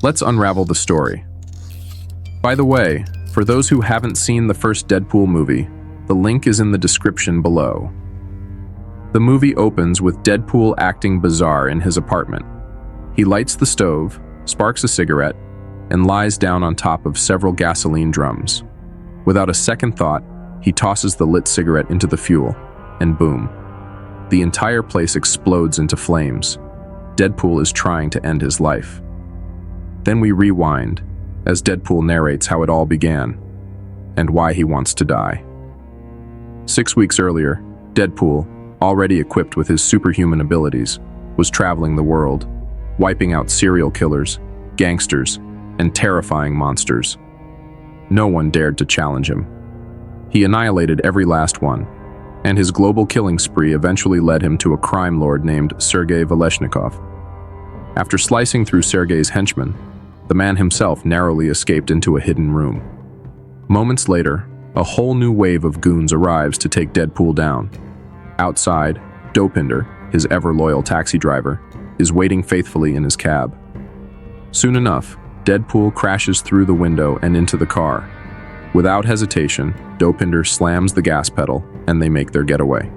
Let's unravel the story. By the way, for those who haven't seen the first Deadpool movie, the link is in the description below. The movie opens with Deadpool acting bizarre in his apartment. He lights the stove, sparks a cigarette, and lies down on top of several gasoline drums. Without a second thought, he tosses the lit cigarette into the fuel, and boom. The entire place explodes into flames. Deadpool is trying to end his life. Then we rewind, as Deadpool narrates how it all began, and why he wants to die. 6 weeks earlier, Deadpool, already equipped with his superhuman abilities, was traveling the world, wiping out serial killers, gangsters, and terrifying monsters. No one dared to challenge him. He annihilated every last one, and his global killing spree eventually led him to a crime lord named Sergei Veleshnikov. After slicing through Sergei's henchmen, the man himself narrowly escaped into a hidden room. Moments later, a whole new wave of goons arrives to take Deadpool down. Outside, Dopinder, his ever-loyal taxi driver, is waiting faithfully in his cab. Soon enough, Deadpool crashes through the window and into the car. Without hesitation, Dopinder slams the gas pedal, and they make their getaway.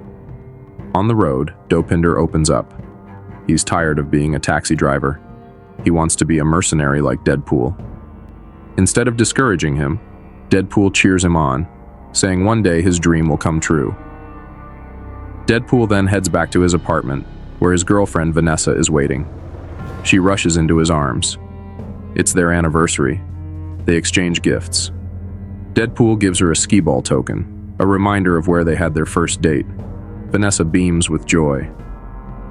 On the road, Dopinder opens up. He's tired of being a taxi driver. He wants to be a mercenary like Deadpool. Instead of discouraging him, Deadpool cheers him on, saying one day his dream will come true. Deadpool then heads back to his apartment, where his girlfriend Vanessa is waiting. She rushes into his arms. It's their anniversary. They exchange gifts. Deadpool gives her a skee-ball token, a reminder of where they had their first date. Vanessa beams with joy.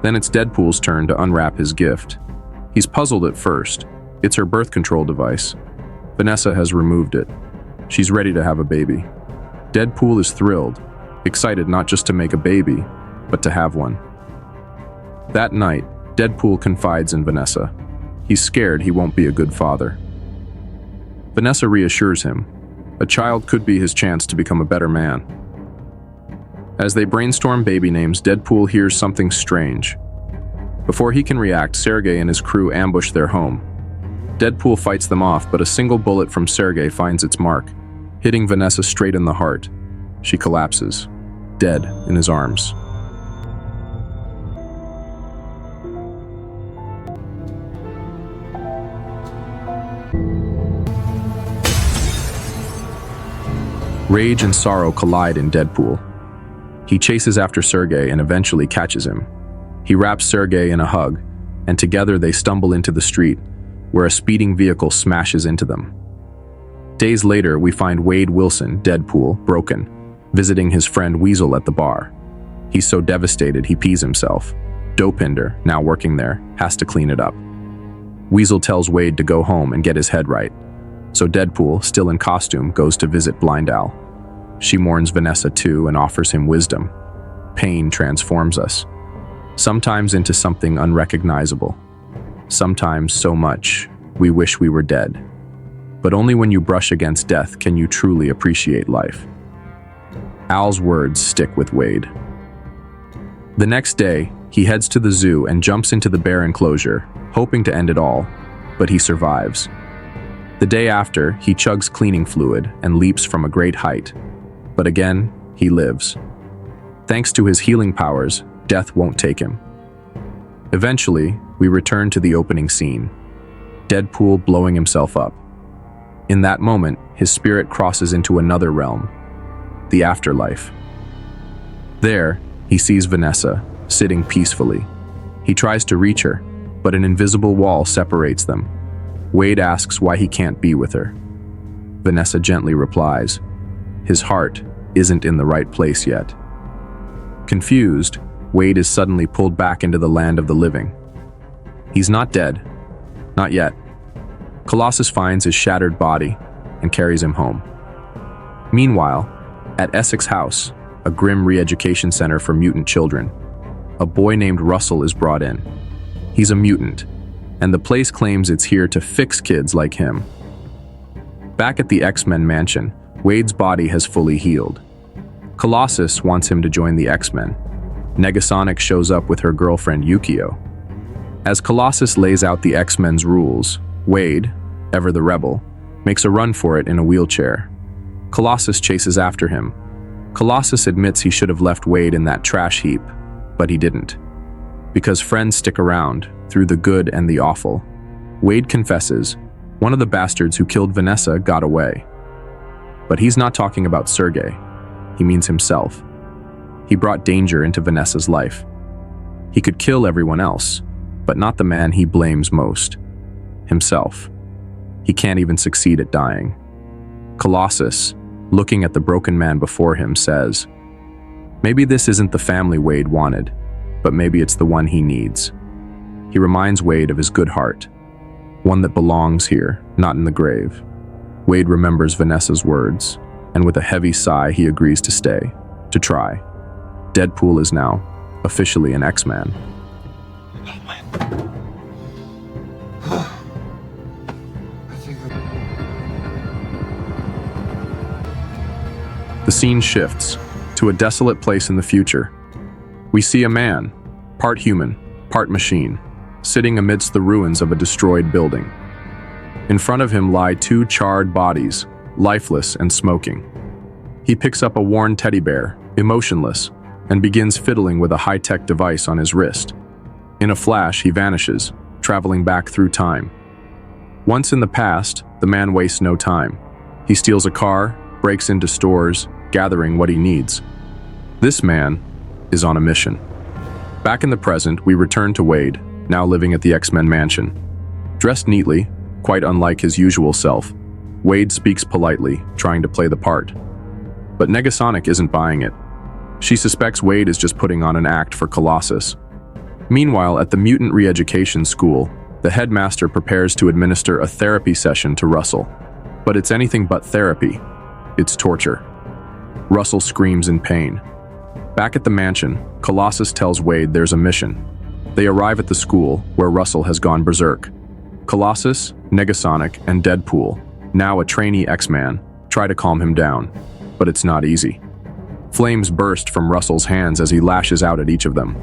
Then it's Deadpool's turn to unwrap his gift. He's puzzled at first. It's her birth control device. Vanessa has removed it. She's ready to have a baby. Deadpool is thrilled, excited not just to make a baby, but to have one. That night, Deadpool confides in Vanessa. He's scared he won't be a good father. Vanessa reassures him. A child could be his chance to become a better man. As they brainstorm baby names, Deadpool hears something strange. Before he can react, Sergei and his crew ambush their home. Deadpool fights them off, but a single bullet from Sergei finds its mark, hitting Vanessa straight in the heart. She collapses, dead in his arms. Rage and sorrow collide in Deadpool. He chases after Sergei and eventually catches him. He wraps Sergei in a hug, and together they stumble into the street, where a speeding vehicle smashes into them. Days later, we find Wade Wilson, Deadpool, broken, visiting his friend Weasel at the bar. He's so devastated he pees himself. Dopinder, now working there, has to clean it up. Weasel tells Wade to go home and get his head right, so Deadpool, still in costume, goes to visit Blind Al. She mourns Vanessa too and offers him wisdom. Pain transforms us, sometimes into something unrecognizable, sometimes so much we wish we were dead. But only when you brush against death can you truly appreciate life. Al's words stick with Wade. The next day, he heads to the zoo and jumps into the bear enclosure, hoping to end it all, but he survives. The day after, he chugs cleaning fluid and leaps from a great height. But again, he lives. Thanks to his healing powers, death won't take him. Eventually, we return to the opening scene. Deadpool blowing himself up. In that moment, his spirit crosses into another realm, the afterlife. There, he sees Vanessa, sitting peacefully. He tries to reach her, but an invisible wall separates them. Wade asks why he can't be with her. Vanessa gently replies, his heart isn't in the right place yet. Confused, Wade is suddenly pulled back into the land of the living. He's not dead. Not yet. Colossus finds his shattered body and carries him home. Meanwhile, at Essex House, a grim re-education center for mutant children, a boy named Russell is brought in. He's a mutant, and the place claims it's here to fix kids like him. Back at the X-Men mansion, Wade's body has fully healed. Colossus wants him to join the X-Men. Negasonic shows up with her girlfriend Yukio. As Colossus lays out the X-Men's rules, Wade, ever the rebel, makes a run for it in a wheelchair. Colossus chases after him. Colossus admits he should have left Wade in that trash heap, but he didn't. Because friends stick around, through the good and the awful. Wade confesses, one of the bastards who killed Vanessa got away. But he's not talking about Sergei. He means himself. He brought danger into Vanessa's life. He could kill everyone else, but not the man he blames most. Himself. He can't even succeed at dying. Colossus, looking at the broken man before him, says, maybe this isn't the family Wade wanted, but maybe it's the one he needs. He reminds Wade of his good heart, one that belongs here, not in the grave. Wade remembers Vanessa's words, and with a heavy sigh he agrees to stay, to try. Deadpool is now officially an X-Man. The scene shifts to a desolate place in the future. We see a man, part human, part machine, sitting amidst the ruins of a destroyed building. In front of him lie two charred bodies, lifeless and smoking. He picks up a worn teddy bear, emotionless, and begins fiddling with a high-tech device on his wrist. In a flash, he vanishes, traveling back through time. Once in the past, the man wastes no time. He steals a car, breaks into stores, gathering what he needs. This man is on a mission. Back in the present, we return to Wade, now living at the X-Men mansion. Dressed neatly, quite unlike his usual self, Wade speaks politely, trying to play the part. But Negasonic isn't buying it. She suspects Wade is just putting on an act for Colossus. Meanwhile, at the mutant re-education school, the headmaster prepares to administer a therapy session to Russell. But it's anything but therapy. It's torture. Russell screams in pain. Back at the mansion, Colossus tells Wade there's a mission. They arrive at the school, where Russell has gone berserk. Colossus, Negasonic, and Deadpool, now a trainee X-Man, try to calm him down, but it's not easy. Flames burst from Russell's hands as he lashes out at each of them.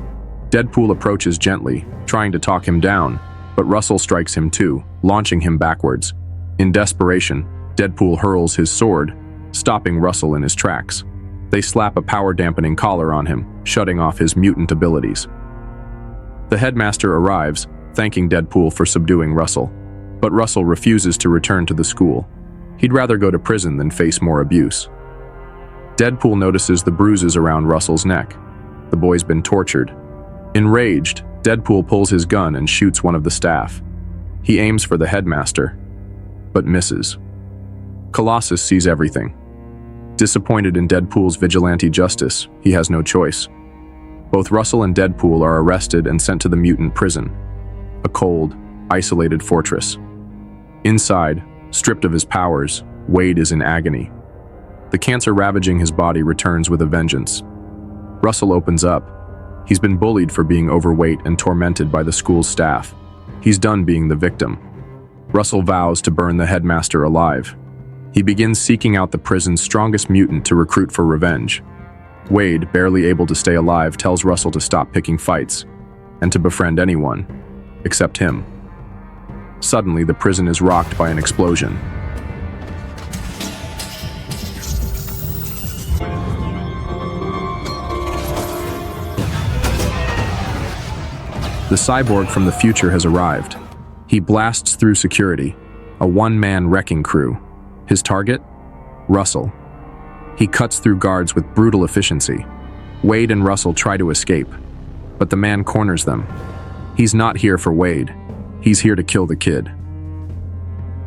Deadpool approaches gently, trying to talk him down, but Russell strikes him too, launching him backwards. In desperation, Deadpool hurls his sword, stopping Russell in his tracks. They slap a power-dampening collar on him, shutting off his mutant abilities. The headmaster arrives, thanking Deadpool for subduing Russell, but Russell refuses to return to the school. He'd rather go to prison than face more abuse. Deadpool notices the bruises around Russell's neck. The boy's been tortured. Enraged, Deadpool pulls his gun and shoots one of the staff. He aims for the headmaster, but misses. Colossus sees everything. Disappointed in Deadpool's vigilante justice, he has no choice. Both Russell and Deadpool are arrested and sent to the mutant prison, a cold, isolated fortress. Inside, stripped of his powers, Wade is in agony. The cancer ravaging his body returns with a vengeance. Russell opens up. He's been bullied for being overweight and tormented by the school's staff. He's done being the victim. Russell vows to burn the headmaster alive. He begins seeking out the prison's strongest mutant to recruit for revenge. Wade, barely able to stay alive, tells Russell to stop picking fights and to befriend anyone, except him. Suddenly, the prison is rocked by an explosion. The cyborg from the future has arrived. He blasts through security, a one-man wrecking crew. His target? Russell. He cuts through guards with brutal efficiency. Wade and Russell try to escape, but the man corners them. He's not here for Wade. He's here to kill the kid.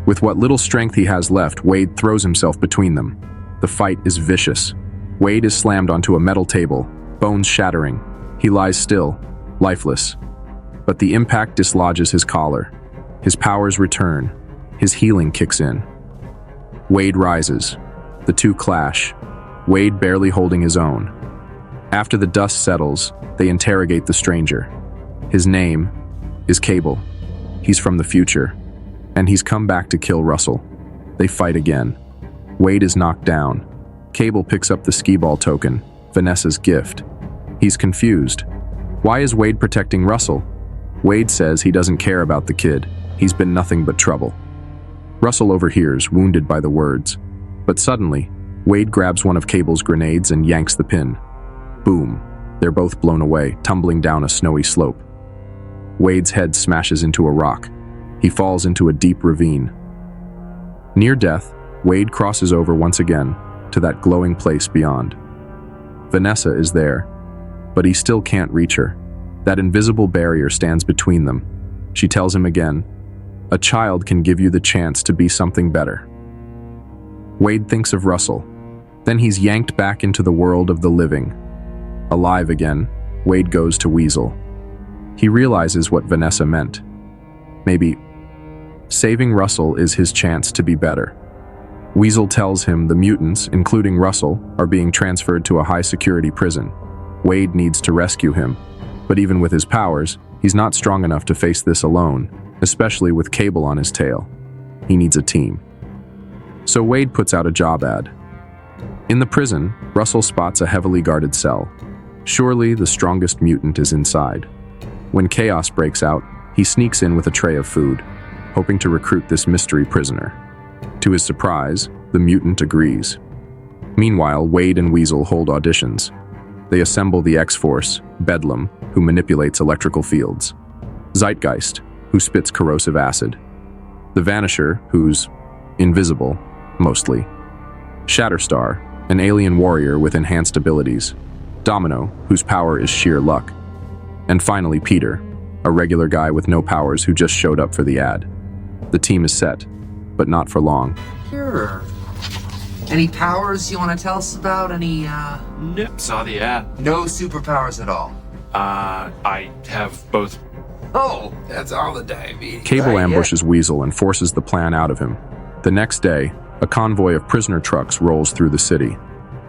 With what little strength he has left, Wade throws himself between them. The fight is vicious. Wade is slammed onto a metal table, bones shattering. He lies still, lifeless. But the impact dislodges his collar. His powers return. His healing kicks in. Wade rises. The two clash, Wade barely holding his own. After the dust settles, they interrogate the stranger. His name is Cable. He's from the future, and he's come back to kill Russell. They fight again. Wade is knocked down. Cable picks up the skee-ball token, Vanessa's gift. He's confused. Why is Wade protecting Russell? Wade says he doesn't care about the kid. He's been nothing but trouble. Russell overhears, wounded by the words. But suddenly, Wade grabs one of Cable's grenades and yanks the pin. Boom. They're both blown away, tumbling down a snowy slope. Wade's head smashes into a rock. He falls into a deep ravine. Near death, Wade crosses over once again to that glowing place beyond. Vanessa is there, but he still can't reach her. That invisible barrier stands between them. She tells him again, "A child can give you the chance to be something better." Wade thinks of Russell. Then he's yanked back into the world of the living. Alive again, Wade goes to Weasel. He realizes what Vanessa meant. Maybe saving Russell is his chance to be better. Weasel tells him the mutants, including Russell, are being transferred to a high-security prison. Wade needs to rescue him, but even with his powers, he's not strong enough to face this alone, especially with Cable on his tail. He needs a team. So Wade puts out a job ad. In the prison, Russell spots a heavily guarded cell. Surely the strongest mutant is inside. When chaos breaks out, he sneaks in with a tray of food, hoping to recruit this mystery prisoner. To his surprise, the mutant agrees. Meanwhile, Wade and Weasel hold auditions. They assemble the X-Force, Bedlam, who manipulates electrical fields, Zeitgeist, who spits corrosive acid, the Vanisher, who's invisible, mostly, Shatterstar, an alien warrior with enhanced abilities, Domino, whose power is sheer luck, and finally Peter, a regular guy with no powers who just showed up for the ad. The team is set, but not for long. Sure. Any powers you want to tell us about? Nope, saw the ad. No superpowers at all? I have both. Oh, that's all the diabetes. Cable ambushes Weasel and forces the plan out of him. The next day, a convoy of prisoner trucks rolls through the city.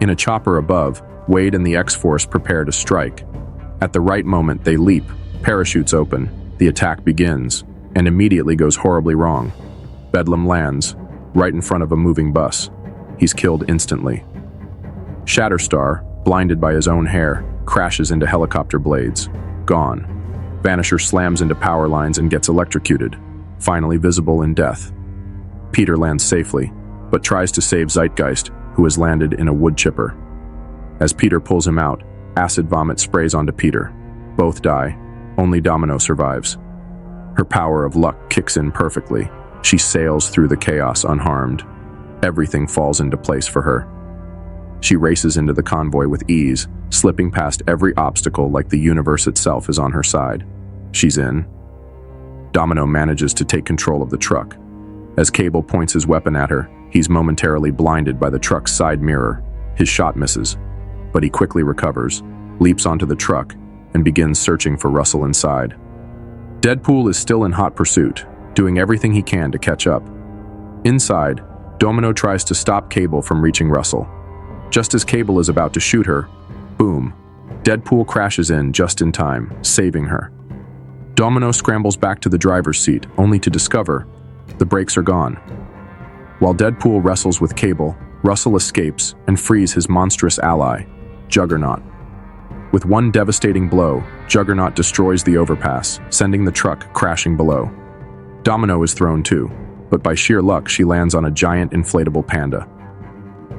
In a chopper above, Wade and the X-Force prepare to strike. At the right moment, they leap, parachutes open, the attack begins, and immediately goes horribly wrong. Bedlam lands, right in front of a moving bus. He's killed instantly. Shatterstar, blinded by his own hair, crashes into helicopter blades. Gone. Vanisher slams into power lines and gets electrocuted, finally visible in death. Peter lands safely, but tries to save Zeitgeist, who has landed in a wood chipper. As Peter pulls him out, acid vomit sprays onto Peter. Both die. Only Domino survives. Her power of luck kicks in perfectly. She sails through the chaos unharmed. Everything falls into place for her. She races into the convoy with ease, slipping past every obstacle like the universe itself is on her side. She's in. Domino manages to take control of the truck. As Cable points his weapon at her, he's momentarily blinded by the truck's side mirror. His shot misses, but he quickly recovers, leaps onto the truck, and begins searching for Russell inside. Deadpool is still in hot pursuit, doing everything he can to catch up. Inside, Domino tries to stop Cable from reaching Russell. Just as Cable is about to shoot her, boom, Deadpool crashes in just in time, saving her. Domino scrambles back to the driver's seat, only to discover the brakes are gone. While Deadpool wrestles with Cable, Russell escapes and frees his monstrous ally, Juggernaut. With one devastating blow, Juggernaut destroys the overpass, sending the truck crashing below. Domino is thrown too, but by sheer luck she lands on a giant inflatable panda.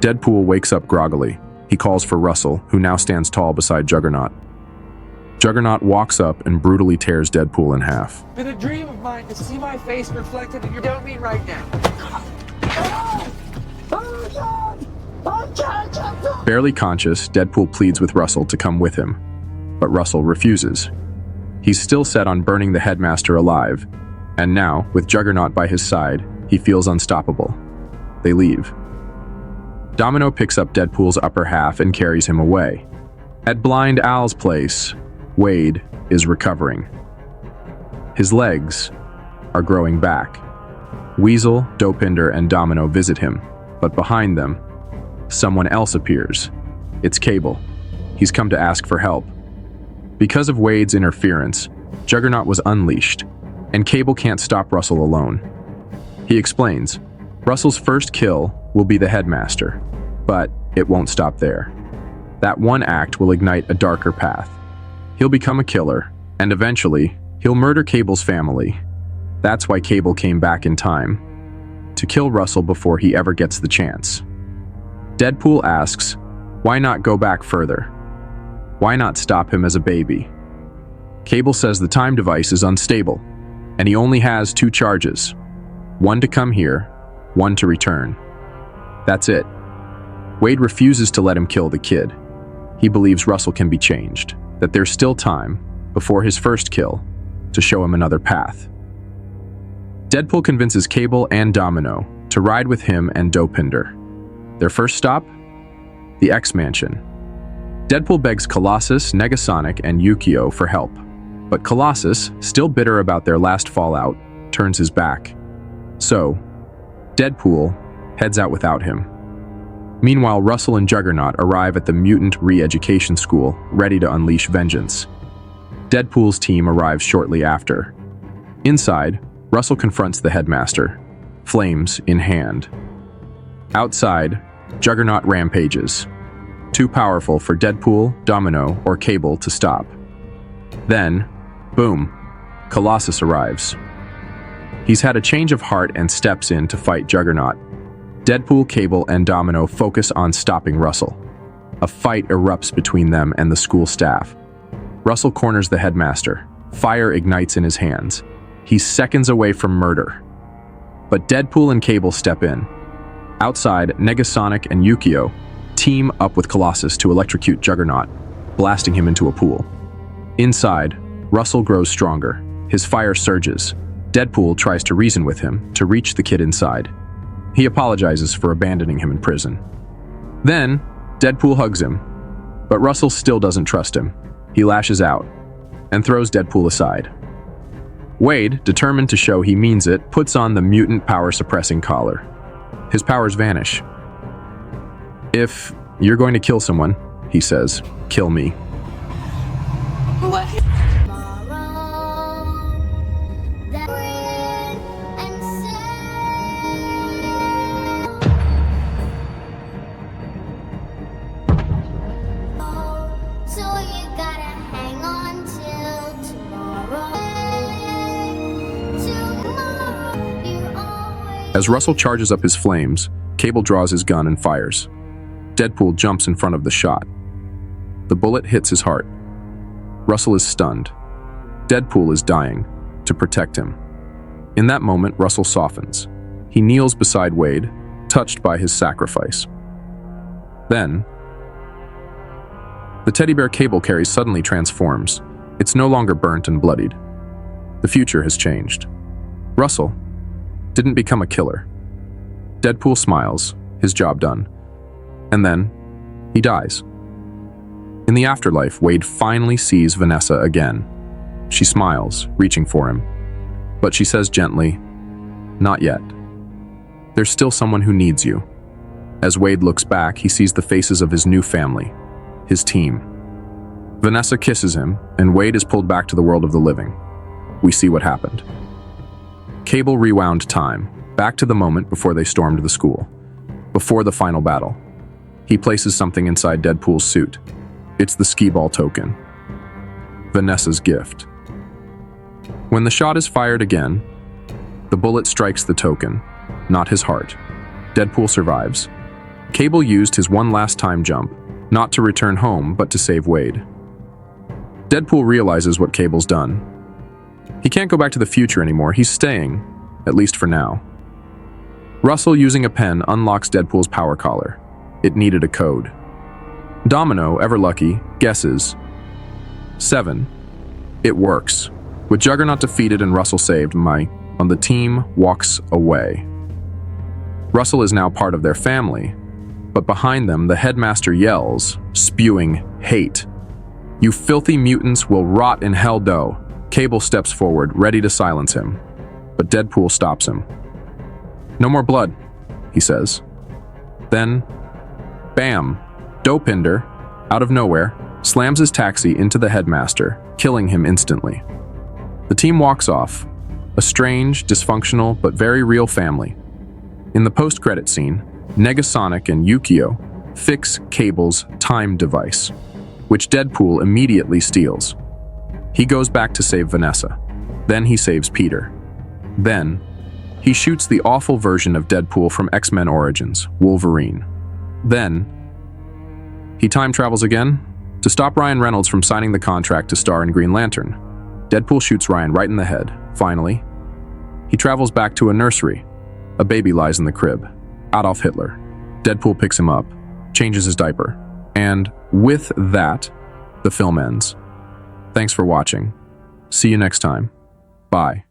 Deadpool wakes up groggily. He calls for Russell, who now stands tall beside Juggernaut. Juggernaut walks up and brutally tears Deadpool in half. It's been a dream of mine to see my face reflected in your dopamine right now. Barely conscious, Deadpool pleads with Russell to come with him, but Russell refuses. He's still set on burning the headmaster alive, and now, with Juggernaut by his side, he feels unstoppable. They leave. Domino picks up Deadpool's upper half and carries him away. At Blind Al's place, Wade is recovering. His legs are growing back. Weasel, Dopinder, and Domino visit him, but behind them, someone else appears. It's Cable. He's come to ask for help. Because of Wade's interference, Juggernaut was unleashed, and Cable can't stop Russell alone. He explains, Russell's first kill will be the headmaster, but it won't stop there. That one act will ignite a darker path. He'll become a killer, and eventually, He'll murder Cable's family. That's why Cable came back in time, to kill Russell before he ever gets the chance. Deadpool asks, why not go back further? Why not stop him as a baby? Cable says the time device is unstable, and he only has 2 charges. One to come here, one to return. That's it. Wade refuses to let him kill the kid. He believes Russell can be changed, that there's still time, before his first kill, to show him another path. Deadpool convinces Cable and Domino to ride with him and Dopinder. Their first stop? The X-Mansion. Deadpool begs Colossus, Negasonic, and Yukio for help, but Colossus, still bitter about their last fallout, turns his back. So, Deadpool heads out without him. Meanwhile, Russell and Juggernaut arrive at the mutant re-education school, ready to unleash vengeance. Deadpool's team arrives shortly after. Inside, Russell confronts the headmaster, flames in hand. Outside, Juggernaut rampages, too powerful for Deadpool, Domino, or Cable to stop. Then, boom, Colossus arrives. He's had a change of heart and steps in to fight Juggernaut. Deadpool, Cable, and Domino focus on stopping Russell. A fight erupts between them and the school staff. Russell corners the headmaster. Fire ignites in his hands. He's seconds away from murder. But Deadpool and Cable step in. Outside, Negasonic and Yukio team up with Colossus to electrocute Juggernaut, blasting him into a pool. Inside, Russell grows stronger. His fire surges. Deadpool tries to reason with him to reach the kid inside. He apologizes for abandoning him in prison. Then, Deadpool hugs him, but Russell still doesn't trust him. He lashes out and throws Deadpool aside. Wade, determined to show he means it, puts on the mutant power-suppressing collar. His powers vanish. If you're going to kill someone, he says, kill me. What? As Russell charges up his flames, Cable draws his gun and fires. Deadpool jumps in front of the shot. The bullet hits his heart. Russell is stunned. Deadpool is dying, to protect him. In that moment, Russell softens. He kneels beside Wade, touched by his sacrifice. Then, the teddy bear Cable carries suddenly transforms. It's no longer burnt and bloodied. The future has changed. Russell didn't become a killer. Deadpool smiles, his job done. And then, he dies. In the afterlife, Wade finally sees Vanessa again. She smiles, reaching for him. But she says gently, not yet. There's still someone who needs you. As Wade looks back, he sees the faces of his new family, his team. Vanessa kisses him, and Wade is pulled back to the world of the living. We see what happened. Cable rewound time, back to the moment before they stormed the school, before the final battle. He places something inside Deadpool's suit. It's the skee-ball token. Vanessa's gift. When the shot is fired again, the bullet strikes the token, not his heart. Deadpool survives. Cable used his one last time jump, not to return home, but to save Wade. Deadpool realizes what Cable's done. He can't go back to the future anymore. He's staying, at least for now. Russell, using a pen, unlocks Deadpool's power collar. It needed a code. Domino, ever lucky, guesses 7. It works. With Juggernaut defeated and Russell saved, the team walks away. Russell is now part of their family, but behind them, the headmaster yells, spewing hate. You filthy mutants will rot in hell dough. Cable steps forward, ready to silence him, but Deadpool stops him. No more blood, he says. Then, bam, Dopinder, out of nowhere, slams his taxi into the headmaster, killing him instantly. The team walks off, a strange, dysfunctional, but very real family. In the post-credit scene, Negasonic and Yukio fix Cable's time device, which Deadpool immediately steals. He goes back to save Vanessa. Then he saves Peter. Then, he shoots the awful version of Deadpool from X-Men Origins, Wolverine. Then, he time travels again to stop Ryan Reynolds from signing the contract to star in Green Lantern. Deadpool shoots Ryan right in the head. Finally, he travels back to a nursery. A baby lies in the crib. Adolf Hitler. Deadpool picks him up, changes his diaper, and with that, the film ends. Thanks for watching. See you next time. Bye.